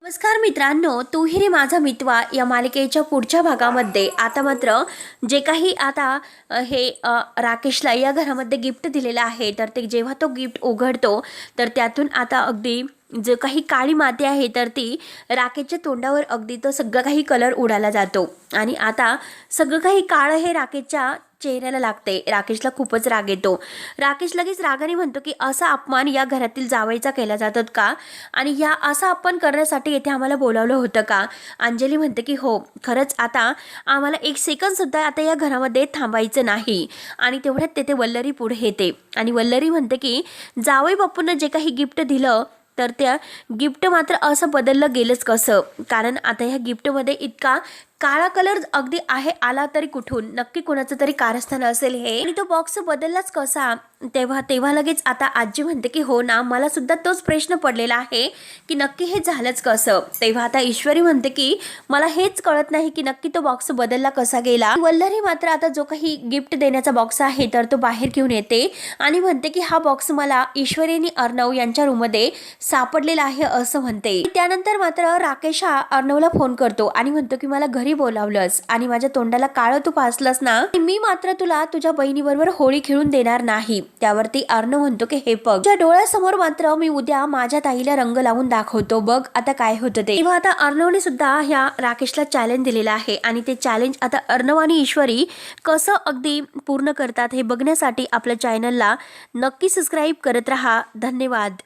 नमस्कार मित्रांनो, तू ही रे माझा मितवा या मालिकेच्या पुढच्या भागामध्ये आता मात्र जे काही आता राकेशला या घरामध्ये गिफ्ट दिलेलं आहे, तर ते जेव्हा तो गिफ्ट उघडतो तर त्यातून आता अगदी जो काही काळी माती आहे तर ती राकेशच्या तोंडावर अगदी तो सगळं काही कलर उडाला जातो आणि आता सगळं काही काळं हे राकेशच्या चेहऱ्याला लागते। राकेशला खूपच राग येतो। राकेश लगेच रागाने म्हणतो की असा अपमान या घरातील जावयाचा केला जातात का आणि या असा अपमान करण्यासाठी येथे आम्हाला बोलावलं होतं का। अंजली म्हणते की हो, खरंच आता आम्हाला एक सेकंद सुद्धा आता या घरामध्ये थांबायचं नाही। आणि तेवढ्यात तेथे वल्लरी पुढे येते आणि वल्लरी म्हणते की जावई बापूंना जे काही गिफ्ट दिलं तर त्या गिफ्ट मात्र असं बदललं गेलंच कसं, कारण आता ह्या गिफ्टमध्ये इतका काळा कलर अगदी आहे आला तरी कुठून, नक्की कोणाचं तरी कारस्थान असेल हे, आणि तो बॉक्स बदललाच कसा। तेव्हा लगेच आता आजी म्हणते की हो ना, मला सुद्धा तोच प्रश्न पडलेला आहे की नक्की हे झालंच कसं। तेव्हा आता ईश्वरी म्हणते की मला हेच कळत नाही की नक्की तो बॉक्स बदलला कसा गेला। वल्लरी मात्र आता जो काही गिफ्ट देण्याचा बॉक्स आहे तर तो बाहेर घेऊन येते आणि म्हणते की हा बॉक्स मला ईश्वरी आणि अर्णव यांच्या रूममध्ये सापडलेला आहे असं म्हणते। त्यानंतर मात्र राकेश हा अर्णवला फोन करतो आणि म्हणतो की मला घरी बोलावलंस आणि माझ्या तोंडाला काळं तू फासलंस ना, मी मात्र तुला तुझ्या बहिणीबरोबर होळी खेळून देणार नाही। त्यावरती अर्णव म्हणतो की हे बघ, तुझ्या डोळ्यासमोर मात्र मी उद्या माझ्या ताईला रंग लावून दाखवतो, बघ आता काय होतं ते। तेव्हा आता अर्णवने सुद्धा ह्या राकेशला चॅलेंज दिलेलं आहे आणि ते चॅलेंज आता अर्णव आणि ईश्वरी कसं अगदी पूर्ण करतात हे बघण्यासाठी आपल्या चॅनलला नक्की सबस्क्राईब करत राहा। धन्यवाद।